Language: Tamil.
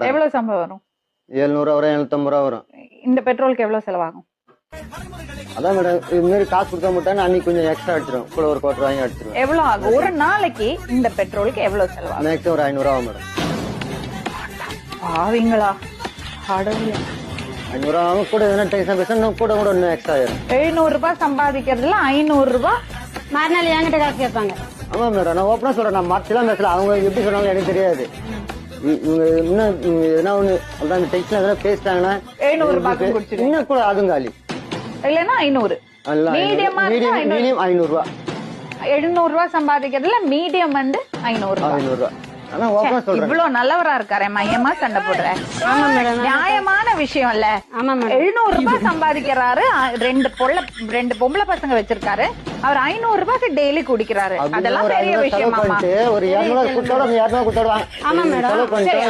எவ்வளவு சம்பளம் வரும்? 700 வரும், 750 ரூபா வரும். இந்த பெட்ரோலுக்கு எவ்வளவு செலவாகும்? அதான் மேடம், இது மாதிரி காசு கொடுக்க மாட்டேன், அன்னைக்கு கொஞ்சம் எக்ஸ்ட்ரா அடிச்சிடும், கூட ஒரு கோட்டர் வாங்கி அடிச்சிருவேன். எவ்வளவு ஆகும் ஒரு நாளைக்கு இந்த பெட்ரோலுக்கு எவ்வளவு செலவாகும்? மேக்ஸிமம் ஒரு 500 ஆகும் மேடம். ஆவீங்களா? 500 ஆகும், கூட எதனா டென்ஷன் பேசணும், கூட கூட இன்னும் எக்ஸ்ட்ரா ஆயிரும். 700 ரூபாய் சம்பாதிக்கிறதுல 500 ரூபாய் மறுநாள் என்கிட்ட காசு கேட்பாங்க. ஆமா மேடம், நான் ஓப்பனா சொல்றேன், நான் மற்றெல்லாம் பேசல, அவங்க எப்படி சொன்னாலும் எனக்கு தெரியாது. இவங்க இன்னும் எதனா ஒண்ணு அதான் டென்ஷன் எதனா பேசிட்டாங்கன்னா 700 ரூபாய்க்கு குடிச்சிருவீங்க. இன்னும் கூட அதுவும் காலி இல்லன்னா 500. மீடியமா மீடியம் 500 ரூபா. 700 ரூபாய் சம்பாதிக்கிறதுல மீடியம் வந்து 500 ரூபாய். 500 ரூபா. ஆனா ஓப்பனா சொல்றேன், இவ்வளவு நல்லவரா இருக்காரு, மையமா சண்டை போடுற. ஆமா மேடம், நியாயமான விஷயம் இல்ல. ஆமா மேடம். 700 ரூபாய் சம்பாதிக்கிறாரு, ரெண்டு பொம்பளை பசங்க வச்சிருக்காரு, அவர் 500 ரூபாய்க்கு டெய்லி குடிக்கிறாரு. அதெல்லாம் பெரிய விஷயமா? ஒரு 200 கொடுத்தோட 200 கொடுத்தோட ஆமா மேடம். செலவு பண்ணிட்டு